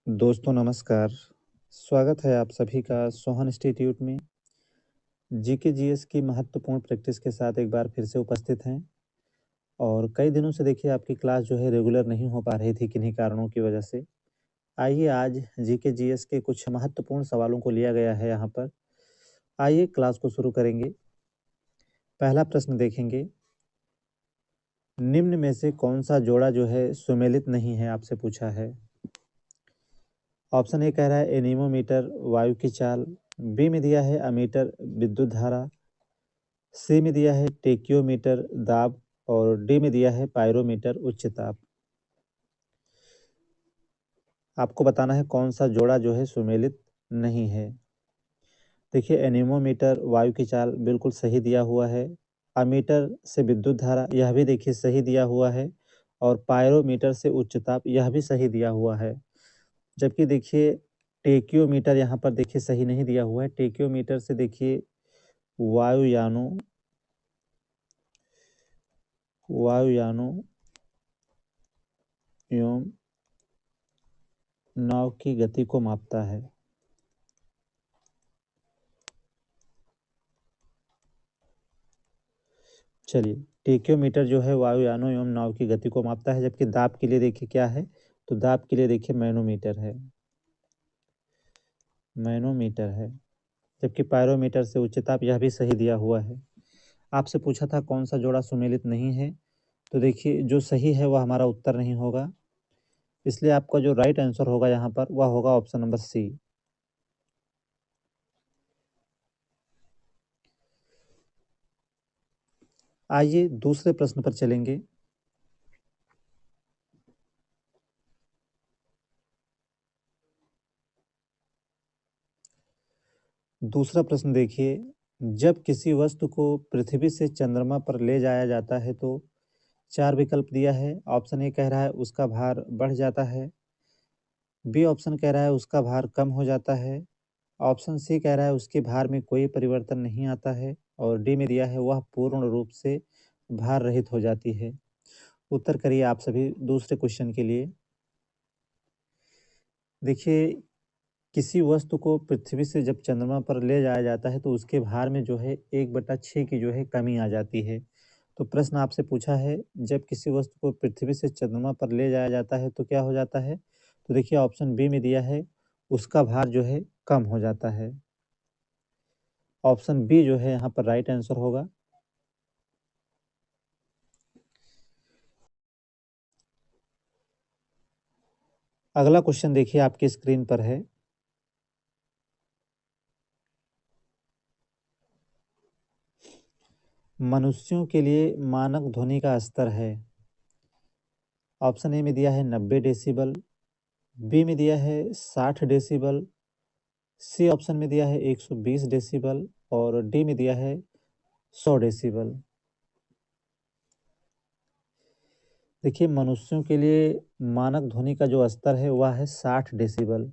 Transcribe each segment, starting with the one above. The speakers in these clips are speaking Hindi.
दोस्तों नमस्कार। स्वागत है आप सभी का सोहन इंस्टीट्यूट में। जीके जीएस की महत्वपूर्ण प्रैक्टिस के साथ एक बार फिर से उपस्थित हैं और कई दिनों से देखिए आपकी क्लास जो है रेगुलर नहीं हो पा रही थी किन्हीं कारणों की वजह से। आइए आज जीके जीएस के कुछ महत्वपूर्ण सवालों को लिया गया है यहाँ पर। आइए क्लास को शुरू करेंगे। पहला प्रश्न देखेंगे, निम्न में से कौन सा जोड़ा जो है सुमेलित नहीं है, आपसे पूछा है। ऑप्शन ए कह रहा है एनीमोमीटर वायु की चाल, बी में दिया है अमीटर विद्युत धारा, सी में दिया है टेक्योमीटर दाब और डी में दिया है पायरोमीटर उच्च ताप। आपको बताना है कौन सा जोड़ा जो है सुमेलित नहीं है। देखिए एनीमोमीटर वायु की चाल बिल्कुल सही दिया हुआ है। अमीटर से विद्युत धारा यह भी देखिए सही दिया हुआ है और पायरोमीटर से उच्च ताप यह भी सही दिया हुआ है। जबकि देखिए टेक्योमीटर यहाँ पर देखिए सही नहीं दिया हुआ है। टेक्योमीटर से देखिए वायुयानों वायुयानों एवं नाव की गति को मापता है। चलिए, टेक्योमीटर जो है वायुयानों एवं नाव की गति को मापता है, जबकि दाब के लिए देखिए क्या है, तो दाब के लिए देखिए मैनोमीटर है, मैनोमीटर है। जबकि पायरोमीटर से उच्च ताप यह भी सही दिया हुआ है। आपसे पूछा था कौन सा जोड़ा सुमेलित नहीं है, तो देखिए जो सही है वह हमारा उत्तर नहीं होगा, इसलिए आपका जो राइट आंसर होगा यहाँ पर वह होगा ऑप्शन नंबर सी। आइए दूसरे प्रश्न पर चलेंगे। दूसरा प्रश्न देखिए, जब किसी वस्तु को पृथ्वी से चंद्रमा पर ले जाया जाता है तो चार विकल्प दिया है। ऑप्शन ए कह रहा है उसका भार बढ़ जाता है, बी ऑप्शन कह रहा है उसका भार कम हो जाता है, ऑप्शन सी कह रहा है उसके भार में कोई परिवर्तन नहीं आता है और डी में दिया है वह पूर्ण रूप से भार रहित हो जाती है। उत्तर करिए आप सभी दूसरे क्वेश्चन के लिए। देखिए किसी वस्तु को पृथ्वी से जब चंद्रमा पर ले जाया जाता है तो उसके भार में जो है 1/6 की जो है कमी आ जाती है। तो प्रश्न आपसे पूछा है, जब किसी वस्तु को पृथ्वी से चंद्रमा पर ले जाया जाता है तो क्या हो जाता है। तो देखिए ऑप्शन बी में दिया है उसका भार जो है कम हो जाता है। ऑप्शन बी जो है यहाँ पर राइट आंसर होगा। अगला क्वेश्चन देखिए आपकी स्क्रीन पर है। मनुष्यों के लिए मानक ध्वनि का स्तर है। ऑप्शन ए में दिया है 90 डेसिबल, बी में दिया है 60 डेसिबल, सी ऑप्शन में दिया है 120 डेसिबल और डी में दिया है 100 डेसिबल। देखिए मनुष्यों के लिए मानक ध्वनि का जो स्तर है वह है 60 डेसिबल।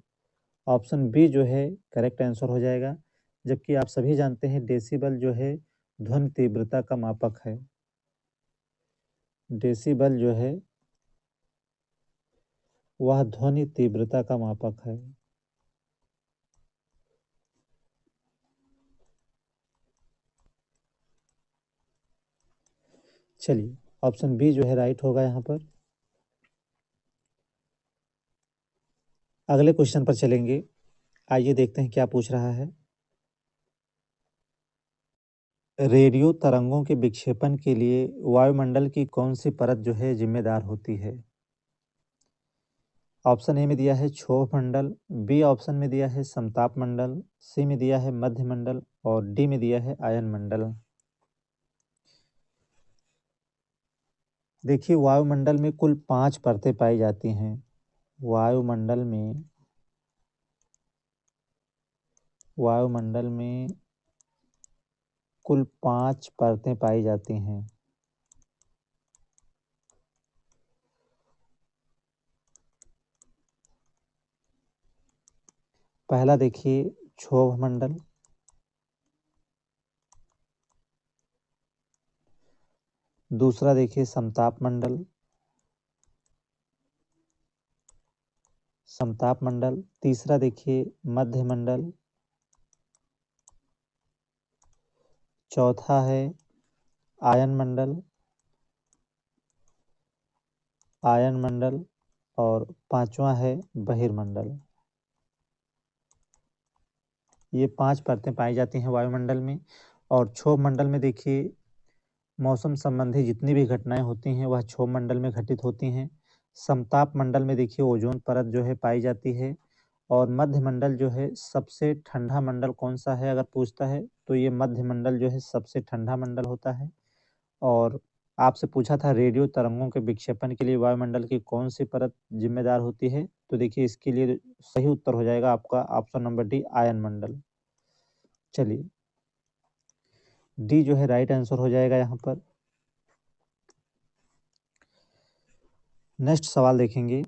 ऑप्शन बी जो है करेक्ट आंसर हो जाएगा। जबकि आप सभी जानते हैं डेसिबल जो है ध्वनि तीव्रता का मापक है। डेसिबल जो है वह ध्वनि तीव्रता का मापक है। चलिए ऑप्शन बी जो है राइट होगा यहाँ पर। अगले क्वेश्चन पर चलेंगे। आइए देखते हैं क्या पूछ रहा है। रेडियो तरंगों के विक्षेपण के लिए वायुमंडल की कौन सी परत जो है जिम्मेदार होती है। ऑप्शन ए में दिया है क्षोभ मंडल, बी ऑप्शन में दिया है समताप मंडल, सी में दिया है मध्य मंडल और डी में दिया है आयन मंडल। देखिए वायुमंडल में कुल 5 परतें पाई जाती हैं। वायुमंडल में वायुमंडल में कुल 5 परतें पाई जाती हैं। पहला देखिए क्षोभ मंडल, दूसरा देखिए समताप मंडल, समताप मंडल। तीसरा देखिए मध्य मंडल। चौथा है आयन मंडल, आयन मंडल। और पांचवा है बहिर्मंडल। ये 5 परतें पाई जाती हैं वायुमंडल में। और क्षोभ मंडल में देखिए मौसम संबंधी जितनी भी घटनाएं होती हैं वह क्षोभ मंडल में घटित होती हैं। समताप मंडल में देखिए ओजोन परत जो है पाई जाती है। और मध्य मंडल जो है सबसे ठंडा मंडल कौन सा है अगर पूछता है तो ये मध्य मंडल जो है सबसे ठंडा मंडल होता है। और आपसे पूछा था रेडियो तरंगों के विक्षेपण के लिए वायुमंडल की कौन सी परत जिम्मेदार होती है, तो देखिए इसके लिए सही उत्तर हो जाएगा आपका ऑप्शन नंबर डी, आयन मंडल। चलिए डी जो है राइट आंसर हो जाएगा यहाँ पर। नेक्स्ट सवाल देखेंगे।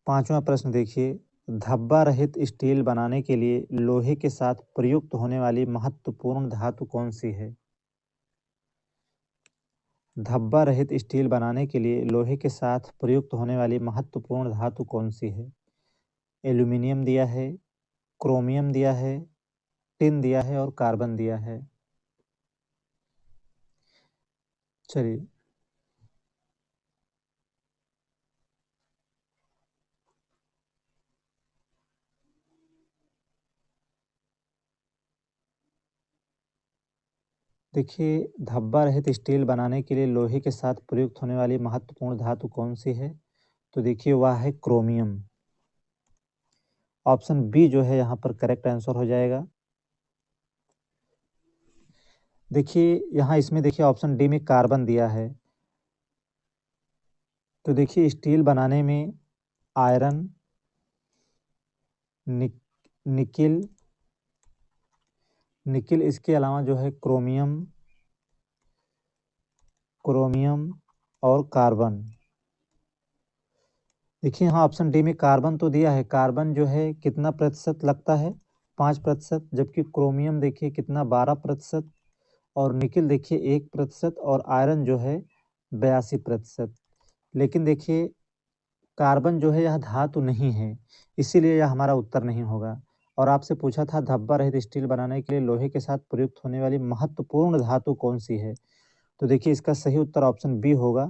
पांचवा प्रश्न देखिए, धब्बा रहित स्टील बनाने के लिए लोहे के साथ प्रयुक्त होने वाली महत्वपूर्ण धातु कौन सी है? धब्बा रहित स्टील बनाने के लिए लोहे के साथ प्रयुक्त होने वाली महत्वपूर्ण धातु कौन सी है? एल्यूमिनियम दिया है, क्रोमियम दिया है, टिन दिया है और कार्बन दिया है। चलिए देखिए, धब्बा रहित स्टील बनाने के लिए लोहे के साथ प्रयुक्त होने वाली महत्वपूर्ण धातु कौन सी है? तो देखिए वह है क्रोमियम। ऑप्शन बी जो है यहाँ पर करेक्ट आंसर हो जाएगा। देखिए यहाँ इसमें देखिए ऑप्शन डी में कार्बन दिया है। तो देखिए स्टील बनाने में आयरन, निकिल, निकिल इसके अलावा जो है क्रोमियम, क्रोमियम और कार्बन। देखिए यहाँ ऑप्शन डी में कार्बन तो दिया है, कार्बन जो है कितना प्रतिशत लगता है? 5%। जबकि क्रोमियम देखिए कितना 12%। और निकिल देखिए 1% और आयरन जो है 82%। लेकिन देखिए कार्बन जो है यह धातु नहीं है, इसीलिए यह हमारा उत्तर नहीं होगा। और आपसे पूछा था धब्बा रहित स्टील बनाने के लिए लोहे के साथ प्रयुक्त होने वाली महत्वपूर्ण धातु कौन सी है? तो देखिए इसका सही उत्तर ऑप्शन बी होगा।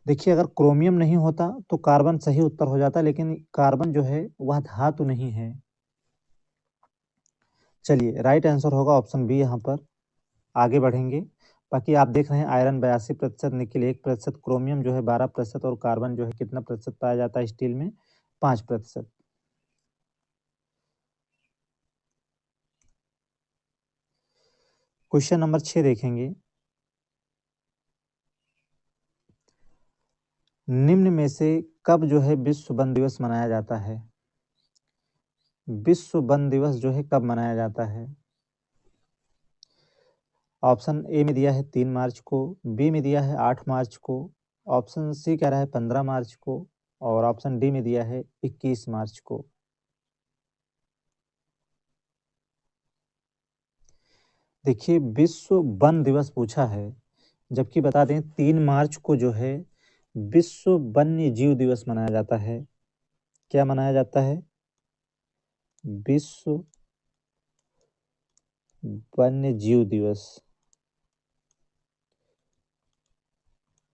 देखिए अगर क्रोमियम नहीं होता तो कार्बन सही उत्तर हो जाता, लेकिन कार्बन जो है वह धातु नहीं है। चलिए राइट आंसर होगा ऑप्शन बी यहाँ पर। आगे बढ़ेंगे। बाकी आप देख रहे हैं आयरन 82%, निकिल 1%, क्रोमियम जो है 12% और कार्बन जो है कितना प्रतिशत पाया जाता है स्टील में? 5%। क्वेश्चन नंबर 6 देखेंगे। निम्न में से कब जो है विश्व वन दिवस मनाया जाता है? विश्व वन दिवस जो है कब मनाया जाता है? ऑप्शन ए में दिया है 3 मार्च को, बी में दिया है 8 मार्च को, ऑप्शन सी कह रहा है 15 मार्च को और ऑप्शन डी में दिया है 21 मार्च को। देखिए विश्व वन दिवस पूछा है, जबकि बता दें 3 मार्च को जो है विश्व वन्य जीव दिवस मनाया जाता है। क्या मनाया जाता है? विश्व वन्य जीव दिवस।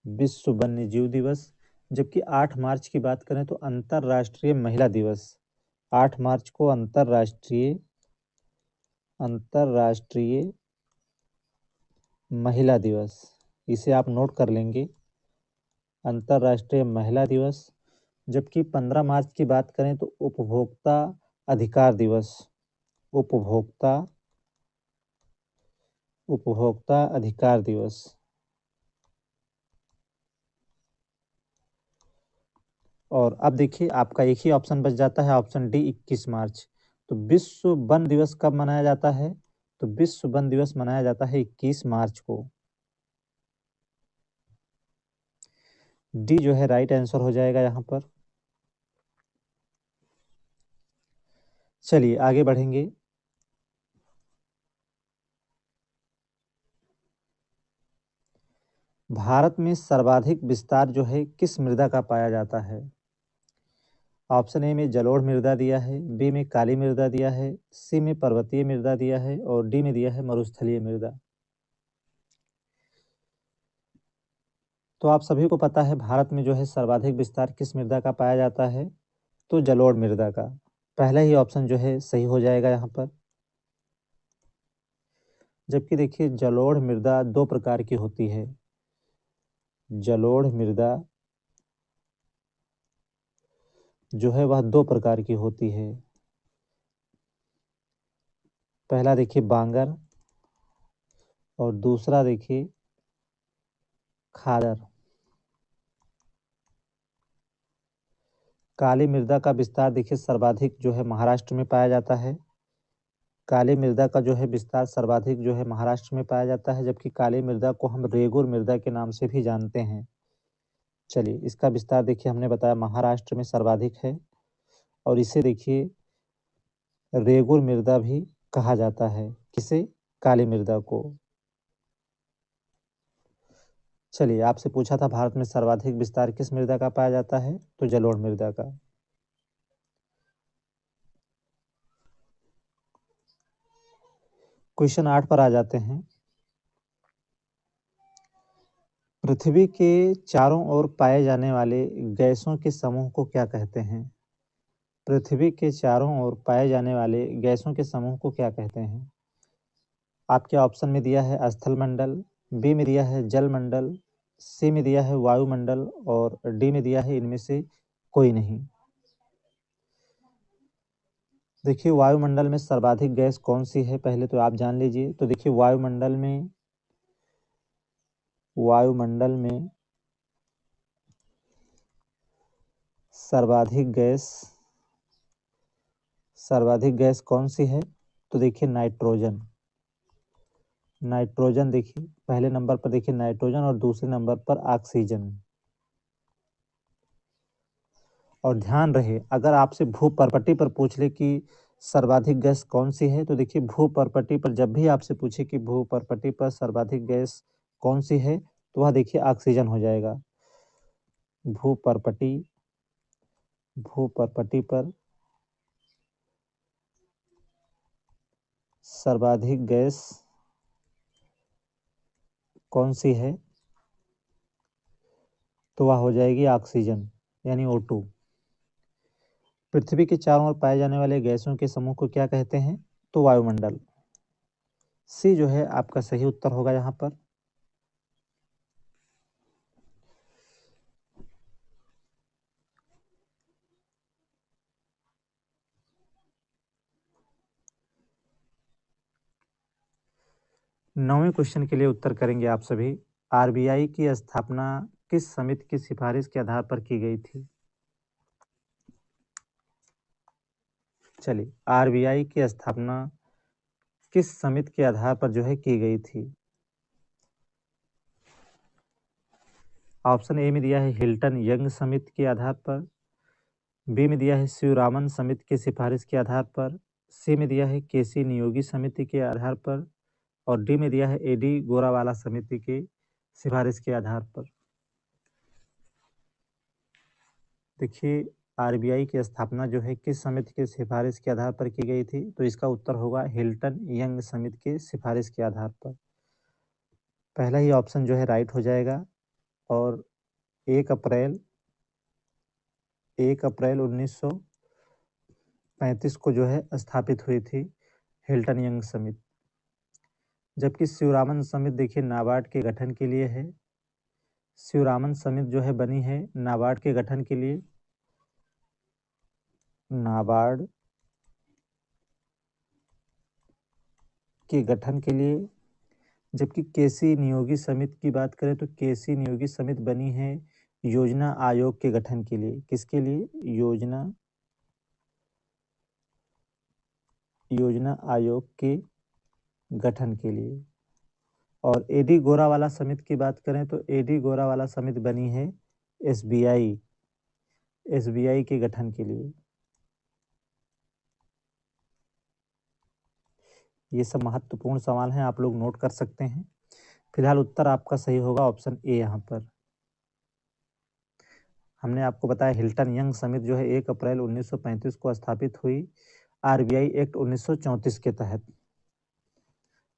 विश्व वन्य जीव दिवस। जबकि 8 मार्च की बात करें तो अंतर्राष्ट्रीय महिला दिवस। 8 मार्च को अंतर्राष्ट्रीय महिला दिवस, इसे आप नोट कर लेंगे, अंतर्राष्ट्रीय महिला दिवस। जबकि 15 मार्च की बात करें तो उपभोक्ता अधिकार दिवस। उपभोक्ता उपभोक्ता अधिकार दिवस। और अब देखिए आपका एक ही ऑप्शन बच जाता है, ऑप्शन डी 21 मार्च। तो विश्व वन दिवस कब मनाया जाता है? तो विश्व वन दिवस मनाया जाता है 21 मार्च को। डी जो है राइट आंसर हो जाएगा यहाँ पर। चलिए आगे बढ़ेंगे। भारत में सर्वाधिक विस्तार जो है किस मृदा का पाया जाता है? ऑप्शन ए में जलोढ़ मृदा दिया है, बी में काली मृदा दिया है, सी में पर्वतीय मृदा दिया है और डी में दिया है मरुस्थलीय मृदा। तो आप सभी को पता है भारत में जो है सर्वाधिक विस्तार किस मृदा का पाया जाता है? तो जलोढ़ मृदा का। पहला ही ऑप्शन जो है सही हो जाएगा यहाँ पर। जबकि देखिए जलोढ़ मृदा दो प्रकार की होती है। जलोढ़ मृदा जो है वह दो प्रकार की होती है। पहला देखिए बांगर और दूसरा देखिए खादर। काली मृदा का विस्तार देखिए सर्वाधिक जो है महाराष्ट्र में पाया जाता है। काली मृदा का जो है विस्तार सर्वाधिक जो है महाराष्ट्र में पाया जाता है, जबकि काली मृदा को हम रेगुर मृदा के नाम से भी जानते हैं। चलिए इसका विस्तार देखिए हमने बताया महाराष्ट्र में सर्वाधिक है और इसे देखिए रेगुर मृदा भी कहा जाता है। किसे? काली मृदा को। चलिए आपसे पूछा था भारत में सर्वाधिक विस्तार किस मृदा का पाया जाता है? तो जलोढ़ मृदा का। क्वेश्चन 8 पर आ जाते हैं। पृथ्वी के चारों ओर पाए जाने वाले गैसों के समूह को क्या कहते हैं? पृथ्वी के चारों ओर पाए जाने वाले गैसों के समूह को क्या कहते हैं? आपके ऑप्शन में दिया है स्थल मंडल, बी में दिया है जल मंडल, सी में दिया है वायुमंडल और डी में दिया है इनमें से कोई नहीं। देखिए वायुमंडल में सर्वाधिक गैस कौन सी है पहले तो आप जान लीजिए। तो देखिए वायुमंडल में सर्वाधिक गैस कौन सी है? तो देखिए नाइट्रोजन। नाइट्रोजन देखिए पहले नंबर पर देखिए नाइट्रोजन और दूसरे नंबर पर ऑक्सीजन। और ध्यान रहे अगर आपसे भूपर्पटी पर पूछ ले कि सर्वाधिक गैस कौन सी है, तो देखिए भूपर्पटी पर जब भी आपसे पूछे कि भूपर्पटी पर सर्वाधिक गैस कौन सी है, तो वह देखिए ऑक्सीजन हो जाएगा। भूपर्पटी पर सर्वाधिक गैस कौन सी है? तो वह हो जाएगी ऑक्सीजन यानी O2। पृथ्वी के चारों ओर पाए जाने वाले गैसों के समूह को क्या कहते हैं? तो वायुमंडल। सी जो है आपका सही उत्तर होगा यहाँ पर। नौवें क्वेश्चन के लिए उत्तर करेंगे आप सभी। आरबीआई की स्थापना किस समिति की सिफारिश के आधार पर की गई थी? चलिए आरबीआई की स्थापना किस समिति के आधार पर जो है की गई थी? ऑप्शन ए में दिया है हिल्टन यंग समिति के आधार पर, बी में दिया है शिवरामन समिति की सिफारिश के आधार पर, सी में दिया है केसी नियोगी समिति के आधार पर और डी में दिया है एडी गोरावाला समिति की सिफारिश के आधार पर। देखिए आरबीआई की स्थापना जो है किस समिति की सिफारिश के आधार पर की गई थी? तो इसका उत्तर होगा हिल्टन यंग समिति की सिफारिश के आधार पर। पहला ही ऑप्शन जो है राइट हो जाएगा और 1 अप्रैल 1935 को जो है स्थापित हुई थी हिल्टन यंग समिति। जबकि शिवरामन समिति देखिए नाबार्ड के गठन के लिए है। शिवरामन समिति जो है बनी है नाबार्ड के गठन के लिए, नाबार्ड के गठन के लिए। जबकि केसी नियोगी समिति की बात करें तो केसी नियोगी समिति बनी है योजना आयोग के गठन के लिए। किसके लिए? योजना आयोग के गठन के लिए। और एडी गोरावाला समिति की बात करें तो एडी गोरावाला समिति बनी है एसबीआई के गठन के लिए। ये सब महत्वपूर्ण सवाल हैं, आप लोग नोट कर सकते हैं। फिलहाल उत्तर आपका सही होगा ऑप्शन ए यहाँ पर। हमने आपको बताया हिल्टन यंग समिति जो है 1 अप्रैल 1935 को स्थापित हुई आरबीआई एक्ट 1934 के तहत।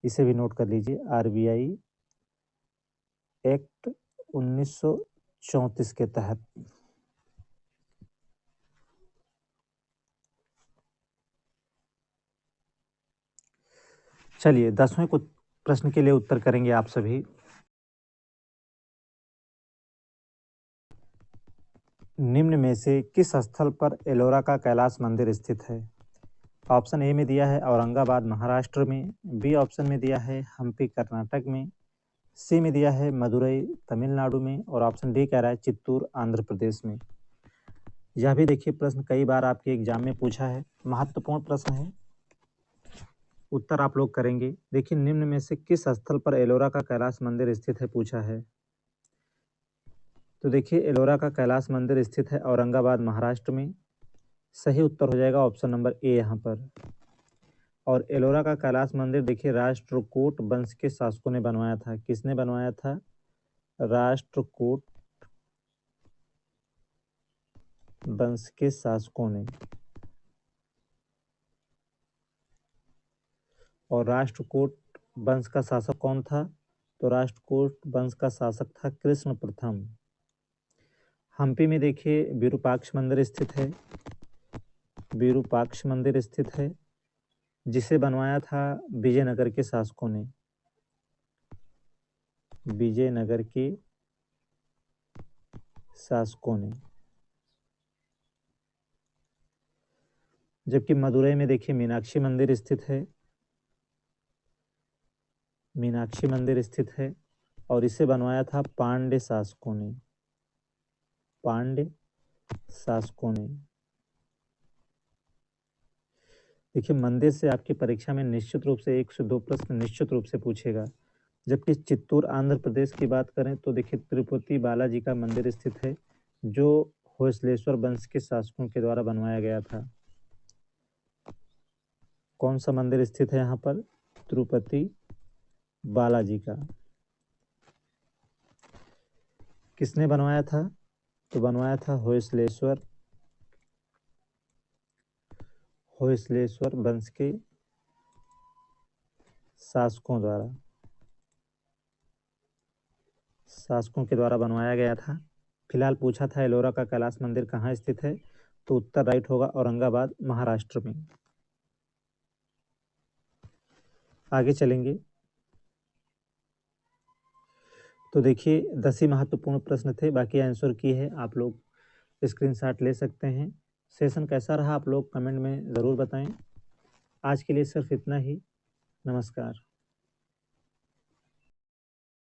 इसे भी नोट कर लीजिए, आरबीआई एक्ट 1934 के तहत। चलिए 10वें प्रश्न के लिए उत्तर करेंगे आप सभी। निम्न में से किस स्थल पर एलोरा का कैलाश मंदिर स्थित है? ऑप्शन ए में दिया है औरंगाबाद महाराष्ट्र में, बी ऑप्शन में दिया है हम्पी कर्नाटक में, सी में दिया है मदुरई तमिलनाडु में और ऑप्शन डी कह रहा है चित्तूर आंध्र प्रदेश में। यह भी देखिए प्रश्न कई बार आपके एग्जाम में पूछा है, महत्वपूर्ण प्रश्न है। उत्तर आप लोग करेंगे। देखिए निम्न में से किस स्थल पर एलोरा का कैलाश मंदिर स्थित है पूछा है। तो देखिए एलोरा का कैलाश मंदिर स्थित है औरंगाबाद महाराष्ट्र में। सही उत्तर हो जाएगा ऑप्शन नंबर ए यहाँ पर। और एलोरा का कैलाश मंदिर देखिए राष्ट्रकूट वंश के शासकों ने बनवाया था। किसने बनवाया था? राष्ट्रकूट वंश के शासकों ने। और राष्ट्रकूट वंश का शासक कौन था? तो राष्ट्रकूट वंश का शासक था कृष्ण प्रथम। हम्पी में देखिए विरूपाक्ष मंदिर स्थित है। विरूपाक्ष मंदिर स्थित है जिसे बनवाया था विजयनगर के शासकों ने। विजयनगर के शासकों ने। जबकि मदुरई में देखिए मीनाक्षी मंदिर स्थित है। मीनाक्षी मंदिर स्थित है और इसे बनवाया था पांड्य शासकों ने। पांड्य शासकों ने। देखिए मंदिर से आपकी परीक्षा में निश्चित रूप से 1 से 2 प्रश्न निश्चित रूप से पूछेगा। जबकि चित्तूर आंध्र प्रदेश की बात करें तो देखिए तिरुपति बालाजी का मंदिर स्थित है जो होयसलेश्वर वंश के शासकों के द्वारा बनवाया गया था। कौन सा मंदिर स्थित है यहाँ पर? तिरुपति बालाजी का। किसने बनवाया था? तो बनवाया था होयसलेश्वर वंश के शासकों के द्वारा बनवाया गया था। फिलहाल पूछा था एलोरा का कैलाश मंदिर कहाँ स्थित है, तो उत्तर राइट होगा औरंगाबाद महाराष्ट्र में। आगे चलेंगे तो देखिए 10 ही महत्वपूर्ण प्रश्न थे, बाकी आंसर की है आप लोग स्क्रीनशॉट ले सकते हैं। सेशन कैसा रहा आप लोग कमेंट में ज़रूर बताएं। आज के लिए सिर्फ इतना ही। नमस्कार।